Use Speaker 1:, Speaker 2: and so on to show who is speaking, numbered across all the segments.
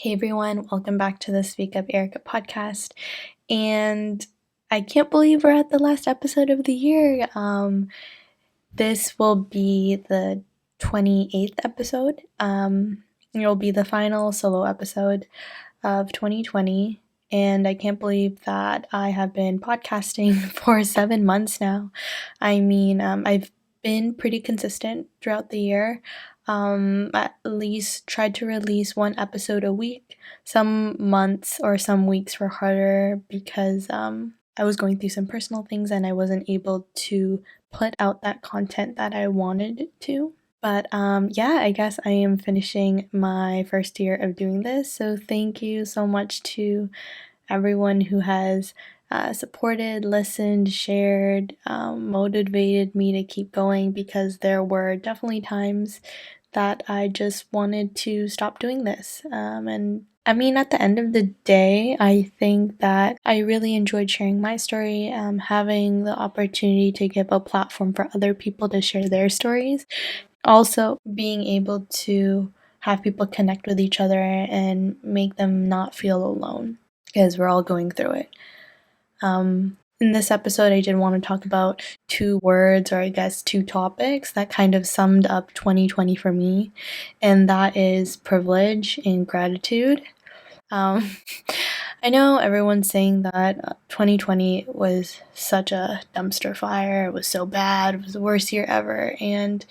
Speaker 1: Hey everyone, welcome back to the Speak Up Erika podcast. And I can't believe we're at the last episode of the year. This will be the 28th episode. It'll be the final solo episode of 2020. And I can't believe that I have been podcasting for 7 months now. I've been pretty consistent throughout the year. At least tried to release one episode a week. Some months or some weeks were harder because I was going through some personal things and I wasn't able to put out that content that I wanted to. But yeah, I guess I am finishing my first year of doing this. So thank you so much to everyone who has supported, listened, shared, motivated me to keep going, because there were definitely times that I just wanted to stop doing this. And I mean, at the end of the day, I think that I really enjoyed sharing my story, having the opportunity to give a platform for other people to share their stories. Also, being able to have people connect with each other and make them not feel alone, because we're all going through it. In this episode, I did want to talk about two words, or I guess two topics, that kind of summed up 2020 for me, and that is privilege and gratitude. Um, I know everyone's saying that 2020 was such a dumpster fire, it was so bad, it was the worst year ever, and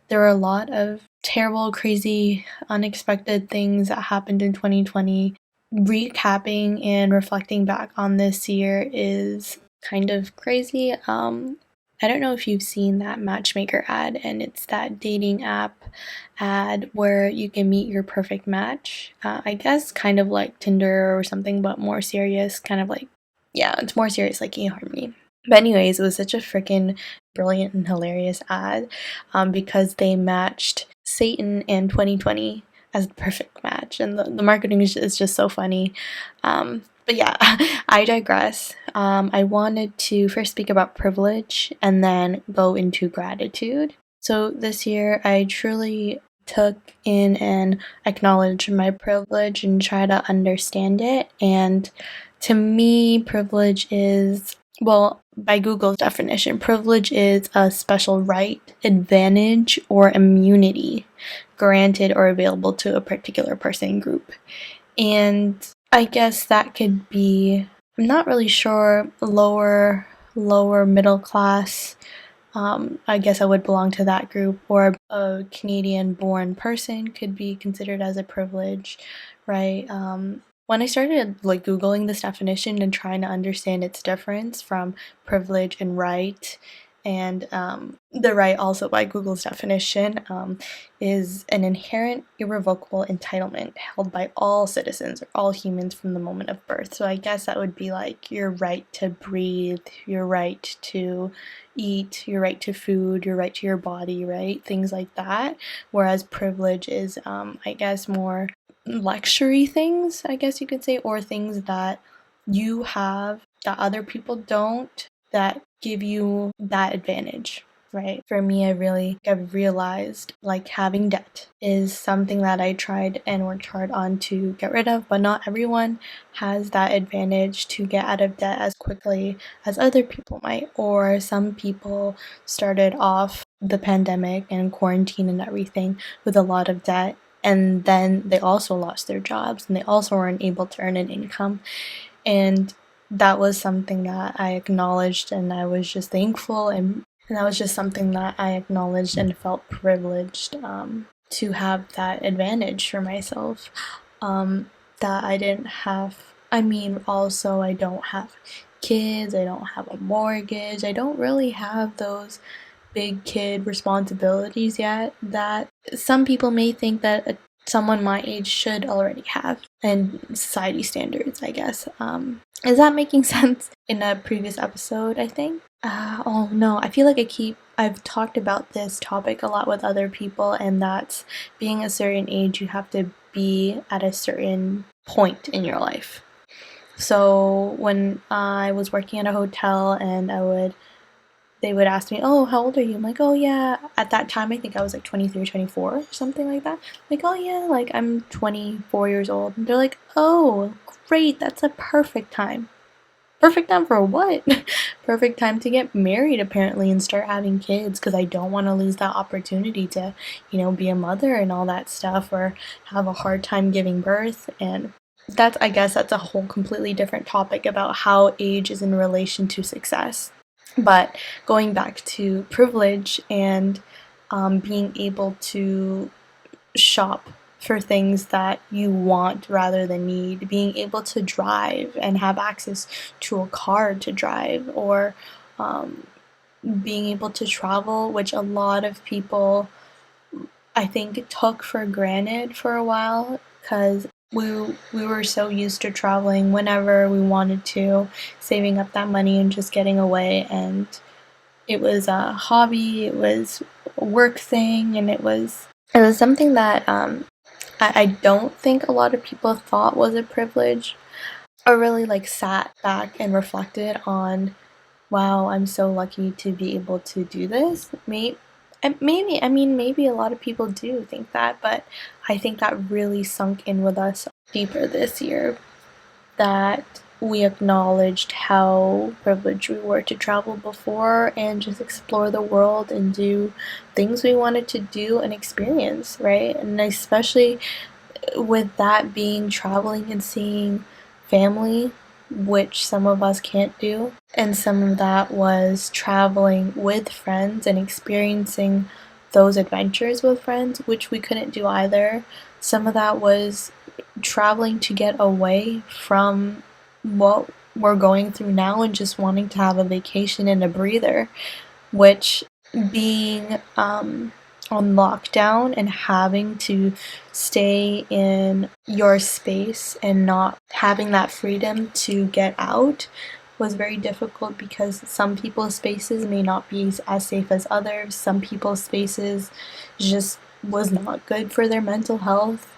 Speaker 1: there were a lot of terrible, crazy, unexpected things that happened in 2020. Recapping and reflecting back on this year is kind of crazy. I don't know if you've seen that matchmaker ad, and it's that dating app ad where you can meet your perfect match. I guess kind of like Tinder or something, but more serious, kind of like, yeah, it's more serious, like eHarmony. But anyways, it was such a freaking brilliant and hilarious ad, because they matched Satan and 2020 as the perfect match, and the marketing is just so funny. But yeah, I digress. I wanted to first speak about privilege and then go into gratitude. So this year, I truly took in and acknowledged my privilege and try to understand it. And to me, privilege is, well, by Google's definition, privilege is a special right, advantage, or immunity granted or available to a particular person group. And I guess that could be, I'm not really sure, lower middle class. I guess I would belong to that group, or a Canadian born person could be considered as a privilege, right? When I started like Googling this definition and trying to understand its difference from privilege and right, and the right, also by Google's definition, is an inherent, irrevocable entitlement held by all citizens or all humans from the moment of birth. So I guess that would be like your right to breathe, your right to eat, your right to food, your right to your body, right? Things like that. Whereas privilege is, I guess, more luxury things, I guess you could say, or things that you have that other people don't, that give you that advantage, right? For me, I've realized like having debt is something that I tried and worked hard on to get rid of, but not everyone has that advantage to get out of debt as quickly as other people might. Or some people started off the pandemic and quarantine and everything with a lot of debt, and then they also lost their jobs and they also weren't able to earn an income. And that was something that I acknowledged, and I was just thankful, and that was just something that I acknowledged and felt privileged to have that advantage for myself, that I didn't have. I mean, also, I don't have kids, I don't have a mortgage, I don't really have those big kid responsibilities yet that some people may think that someone my age should already have, and society standards, I guess. Is that making sense? In a previous episode, I think. Oh no, I feel like I've talked about this topic a lot with other people, and that's being a certain age, you have to be at a certain point in your life. So when I was working at a hotel and I would they would ask me, oh, how old are you? I'm like, oh yeah, at that time I think I was like 23, 24 or something like that. Like, oh yeah, like I'm 24 years old. And they're like, oh, great, that's a perfect time. Perfect time for what? Perfect time to get married, apparently, and start having kids, because I don't want to lose that opportunity to, be a mother and all that stuff, or have a hard time giving birth. And I guess that's a whole completely different topic about how age is in relation to success. But going back to privilege and being able to shop for things that you want rather than need, being able to drive and have access to a car to drive, or um, being able to travel, which a lot of people, I think, took for granted for a while, because we were so used to traveling whenever we wanted to, saving up that money and just getting away. And it was a hobby, it was a work thing, and it was something that I don't think a lot of people thought was a privilege, or really like sat back and reflected on, wow, I'm so lucky to be able to do this. Maybe a lot of people do think that, but I think that really sunk in with us deeper this year, that we acknowledged how privileged we were to travel before and just explore the world and do things we wanted to do and experience, right? And especially with that being traveling and seeing family, which some of us can't do, and some of that was traveling with friends and experiencing those adventures with friends, which we couldn't do either. Some of that was traveling to get away from what we're going through now and just wanting to have a vacation and a breather, which being on lockdown and having to stay in your space and not having that freedom to get out was very difficult, because some people's spaces may not be as safe as others. Some people's spaces just was not good for their mental health.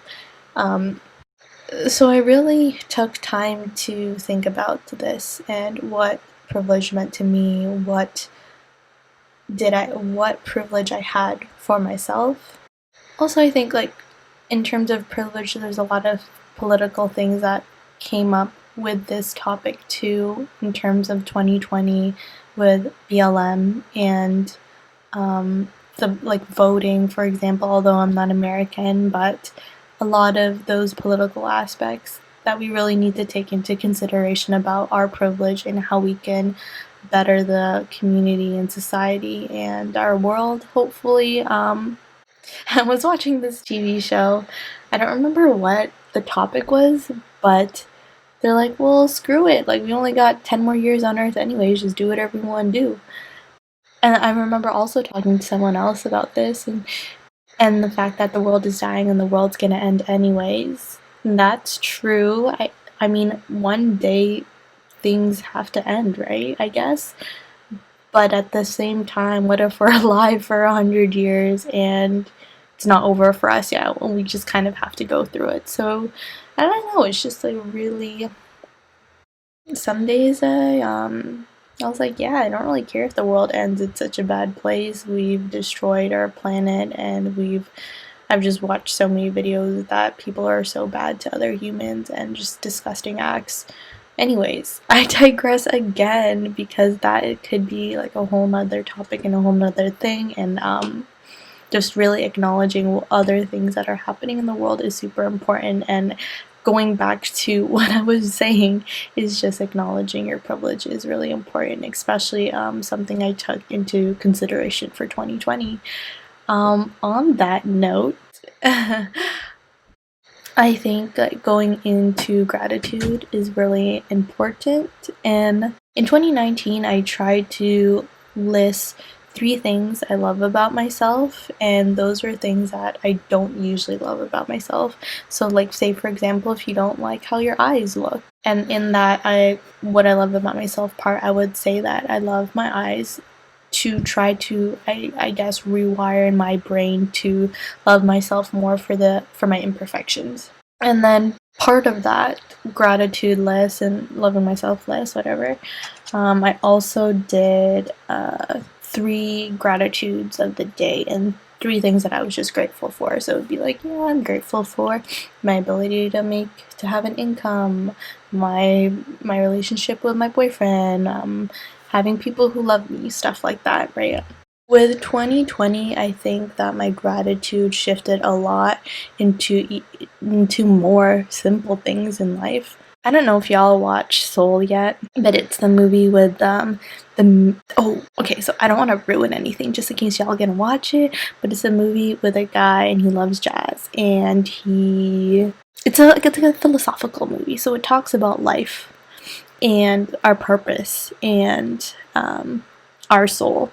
Speaker 1: So I really took time to think about this and what privilege meant to me, what privilege I had for myself. Also, I think, like, in terms of privilege, there's a lot of political things that came up with this topic too, in terms of 2020 with BLM and the voting, for example, although I'm not American, but a lot of those political aspects that we really need to take into consideration about our privilege and how we can better the community and society and our world, hopefully. I was watching this TV show. I don't remember what the topic was, but they're like, well, screw it. Like, we only got 10 more years on Earth anyways, just do whatever you want to do. And I remember also talking to someone else about this, and the fact that the world is dying and the world's gonna end anyways. And that's true. I mean, one day things have to end, right? I guess. But at the same time, what if we're alive for 100 years and it's not over for us yet, and we just kind of have to go through it? So I don't know. It's just like really. Some days I was like, yeah, I don't really care if the world ends. It's such a bad place. We've destroyed our planet, and I've just watched so many videos that people are so bad to other humans and just disgusting acts. Anyways, I digress again, because that it could be like a whole nother topic and a whole nother thing, and just really acknowledging other things that are happening in the world is super important. And going back to what I was saying, is just acknowledging your privilege is really important, especially something I took into consideration for 2020. On that note, I think going into gratitude is really important. And in 2019, I tried to list 3 things I love about myself, and those are things that I don't usually love about myself. So, like, say for example, if you don't like how your eyes look, and in that what I love about myself part, I would say that I love my eyes, to try to, I guess, rewire in my brain to love myself more for my imperfections. And then part of that gratitude list and loving myself list, whatever, I also did 3 gratitudes of the day and 3 things that I was just grateful for. So it would be like, yeah, I'm grateful for my ability to have an income, my relationship with my boyfriend, having people who love me, stuff like that, right? With 2020, I think that my gratitude shifted a lot into more simple things in life. I don't know if y'all watch Soul yet, but it's the movie with okay, so I don't want to ruin anything just in case y'all gonna watch it, but it's a movie with a guy and he loves jazz, and it's like a philosophical movie, so it talks about life and our purpose and our soul.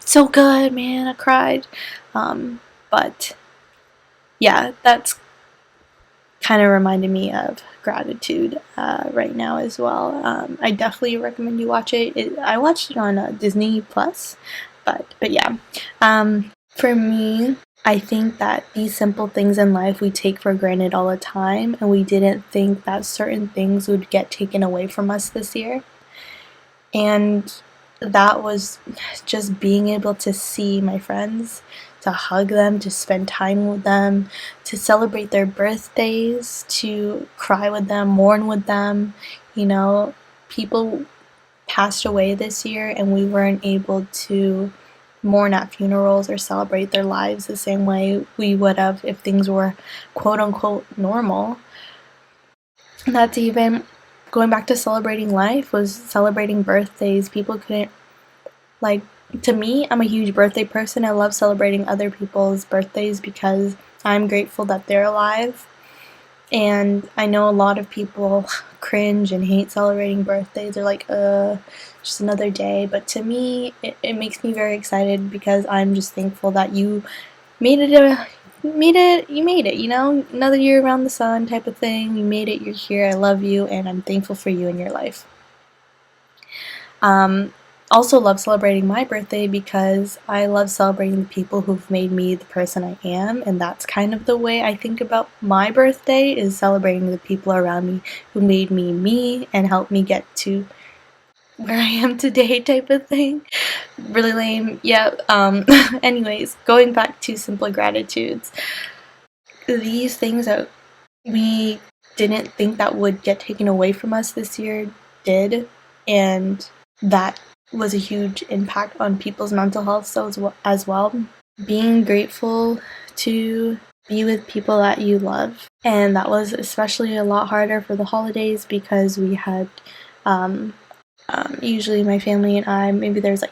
Speaker 1: It's so good, man. I cried. But yeah, that's kind of reminded me of gratitude right now as well. I definitely recommend you watch it. I watched it on Disney Plus, but yeah. For me, I think that these simple things in life we take for granted all the time, and we didn't think that certain things would get taken away from us this year. And that was just being able to see my friends, to hug them, to spend time with them, to celebrate their birthdays, to cry with them, mourn with them. You know, people passed away this year and we weren't able to mourn at funerals or celebrate their lives the same way we would have if things were quote unquote normal. That's even going back to celebrating life, was celebrating birthdays. People couldn't, like, to me, I'm a huge birthday person. I love celebrating other people's birthdays because I'm grateful that they're alive. And I know a lot of people cringe and hate celebrating birthdays. They're like, just another day. But to me, it makes me very excited because I'm just thankful that you made it, you know, another year around the sun type of thing. You made it, you're here, I love you, and I'm thankful for you in your life. Also love celebrating my birthday because I love celebrating the people who've made me the person I am, and that's kind of the way I think about my birthday, is celebrating the people around me who made me me and helped me get to where I am today type of thing. Really lame. Yeah. Anyways, going back to simple gratitudes. These things that we didn't think that would get taken away from us this year did, and that was a huge impact on people's mental health as well. Being grateful to be with people that you love, and that was especially a lot harder for the holidays because we had usually my family and I, maybe there's like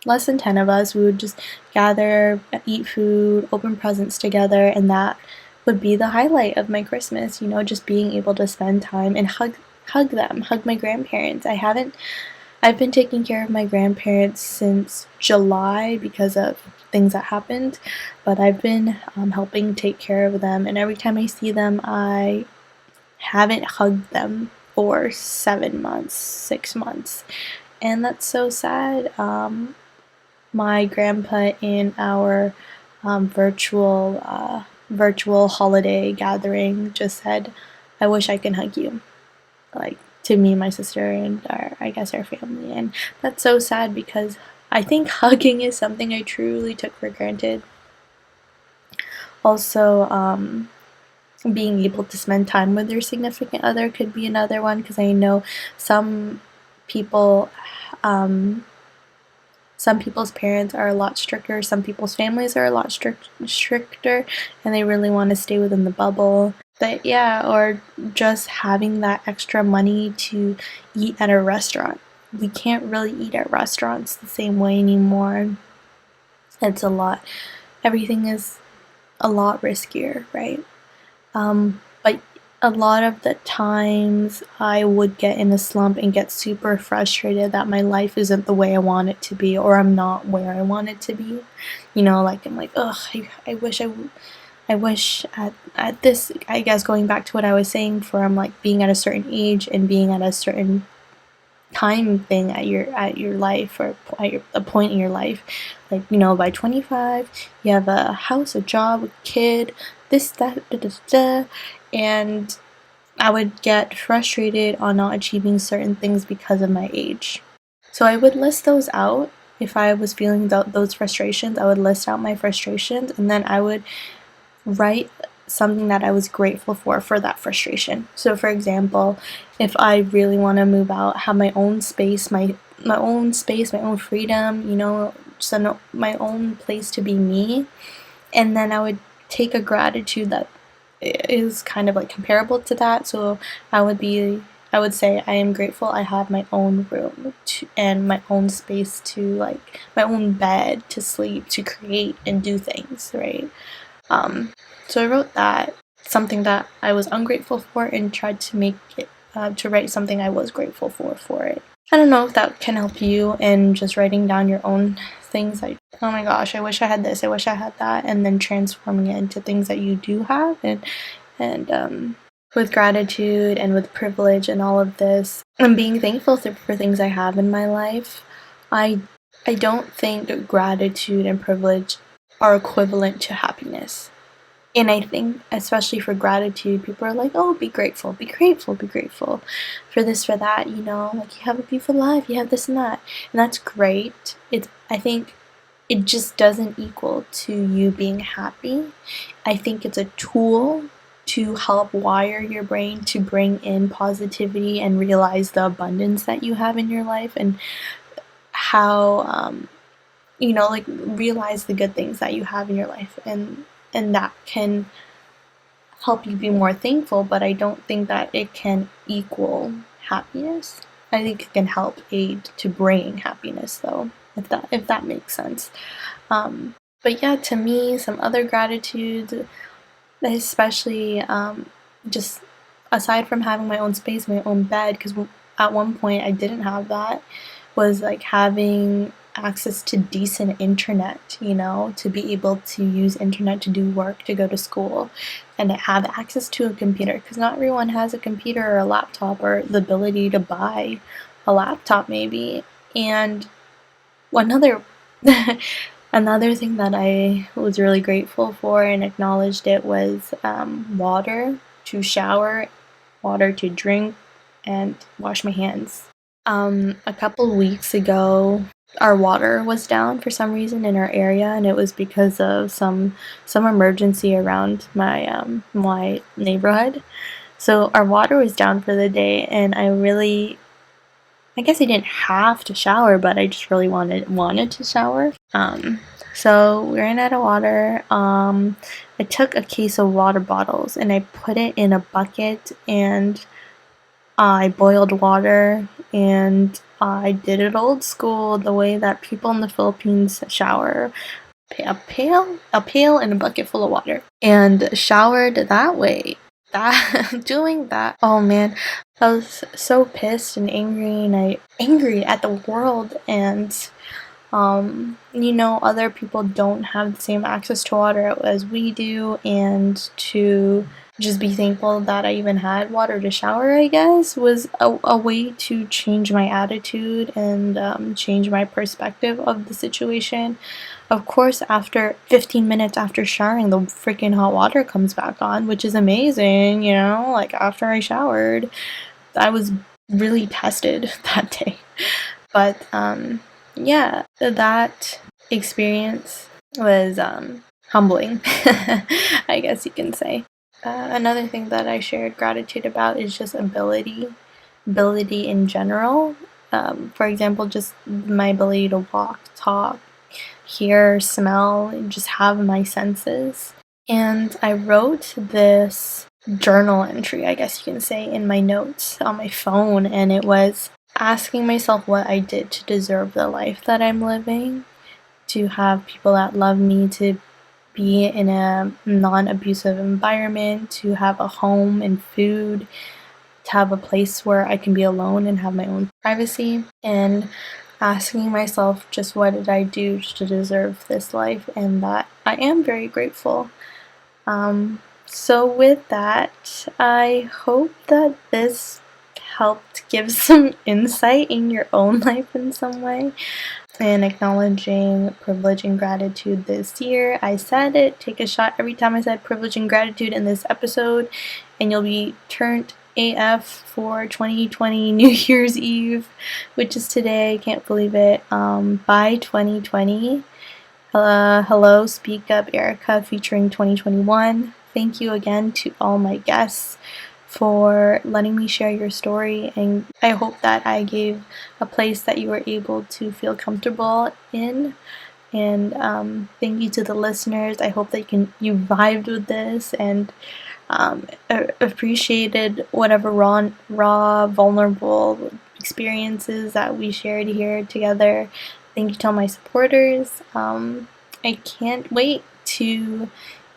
Speaker 1: less than 10 of us, we would just gather, eat food, open presents together, and that would be the highlight of my Christmas, you know, just being able to spend time and hug them, hug my grandparents. I've been taking care of my grandparents since July because of things that happened, but I've been helping take care of them, and every time I see them, I haven't hugged them for 7 months, 6 months, and that's so sad. My grandpa in our virtual holiday gathering just said, "I wish I could hug you," like to me, my sister, and our family, and that's so sad because I think hugging is something I truly took for granted. Also, being able to spend time with your significant other could be another one, because I know some people, some people's parents are a lot stricter, some people's families are a lot stricter, and they really want to stay within the bubble. But yeah, or just having that extra money to eat at a restaurant. We can't really eat at restaurants the same way anymore. It's a lot. Everything is a lot riskier, right? But a lot of the times I would get in a slump and get super frustrated that my life isn't the way I want it to be, or I'm not where I want it to be. You know, like I'm like, ugh, I wish at this, I guess going back to what I was saying, from like being at a certain age and being at a certain time thing at your life, or at a point in your life, like, you know, by 25 you have a house, a job, a kid, this, that, da, da, da, and I would get frustrated on not achieving certain things because of my age. So I would list those out if I was feeling those frustrations, I would list out my frustrations, and then I would write something that I was grateful for that frustration. So for example, if I really want to move out, have my own space, my own space, my own freedom, just my own place to be me, and then I would take a gratitude that is kind of like comparable to that. So I would say I am grateful I have my own room and my own space to, like, my own bed to sleep, to create and do things, right? So I wrote that, something that I was ungrateful for, and tried to make it, to write something I was grateful for it. I don't know if that can help you in just writing down your own things like, oh my gosh, I wish I had this, I wish I had that, and then transforming it into things that you do have, and with gratitude and with privilege and all of this, and being thankful for things I have in my life. I don't think gratitude and privilege are equivalent to happiness. And I think, especially for gratitude, people are like, oh, be grateful, be grateful, be grateful for this, for that, like, you have a beautiful life, you have this and that. And that's great. I think it just doesn't equal to you being happy. I think it's a tool to help wire your brain to bring in positivity and realize the abundance that you have in your life, and how, like, realize the good things that you have in your life, and that can help you be more thankful. But I don't think that it can equal happiness. I think it can help aid to bring happiness, though, if that makes sense. But yeah, to me, some other gratitudes, especially just aside from having my own space, my own bed, because at one point I didn't have that, was like having access to decent internet, to be able to use internet to do work, to go to school, and to have access to a computer, because not everyone has a computer or a laptop, or the ability to buy a laptop maybe. And another another thing that I was really grateful for and acknowledged it was water to shower, water to drink, and wash my hands. A couple weeks ago, our water was down for some reason in our area, and it was because of some emergency around my neighborhood. So our water was down for the day, and I guess I didn't have to shower, but I just really wanted to shower. So we ran out of water. I took a case of water bottles and I put it in a bucket, and I boiled water, and I did it old school, the way that people in the Philippines shower. A pail and a bucket full of water, and showered that way. Doing that, oh man, I was so pissed and angry at the world, and other people don't have the same access to water as we do, and to just be thankful that I even had water to shower, I guess, was a way to change my attitude and change my perspective of the situation. Of course, after 15 minutes after showering, the freaking hot water comes back on, which is amazing, like, after I showered. I was really tested that day. But, yeah, that experience was humbling, I guess you can say. Another thing that I shared gratitude about is just ability in general. For example, just my ability to walk, talk, hear, smell, and just have my senses. And I wrote this journal entry, I guess you can say, in my notes on my phone, and it was asking myself what I did to deserve the life that I'm living, to have people that love me, to be in a non-abusive environment, to have a home and food, to have a place where I can be alone and have my own privacy, and asking myself just what did I do to deserve this life, and that I am very grateful. So with that, I hope that this helped give some insight in your own life in some way. And acknowledging privilege and gratitude this year. I said it, take a shot every time I said privilege and gratitude in this episode, and you'll be turned AF for 2020 New Year's Eve, which is today. Can't believe it. Bye 2020. Hello, Speak Up Erika featuring 2021. Thank you again to all my guests for letting me share your story, and I hope that I gave a place that you were able to feel comfortable in. And thank you to the listeners. I hope that you vibed with this and appreciated whatever raw, vulnerable experiences that we shared here together. Thank you to all my supporters. I can't wait to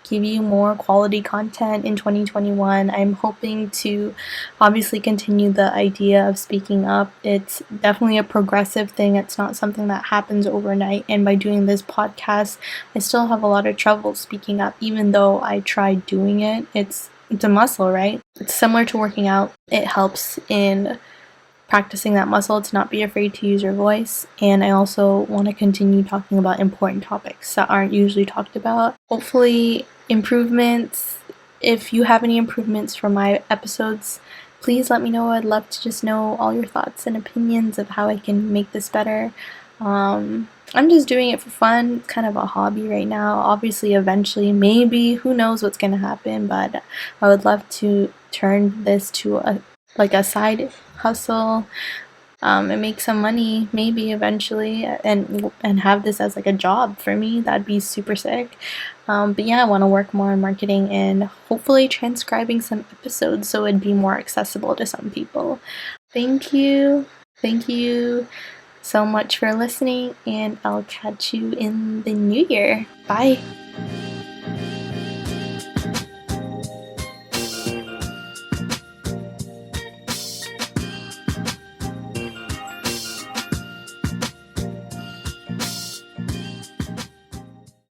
Speaker 1: give you more quality content in 2021. I'm hoping to obviously continue the idea of speaking up. It's definitely a progressive thing. It's not something that happens overnight. And by doing this podcast, I still have a lot of trouble speaking up, even though I tried doing it. It's a muscle, right? It's similar to working out. It helps in practicing that muscle to not be afraid to use your voice. And I also want to continue talking about important topics that aren't usually talked about. Hopefully, improvements. If you have any improvements for my episodes, please let me know. I'd love to just know all your thoughts and opinions of how I can make this better. I'm just doing it for fun. It's kind of a hobby right now. Obviously, eventually, maybe, who knows what's going to happen, but I would love to turn this to a side hustle, and make some money maybe eventually, and have this as like a job for me. That'd be super sick. But yeah, I want to work more on marketing and hopefully transcribing some episodes so it'd be more accessible to some people. Thank you so much for listening, and I'll catch you in the new year. Bye.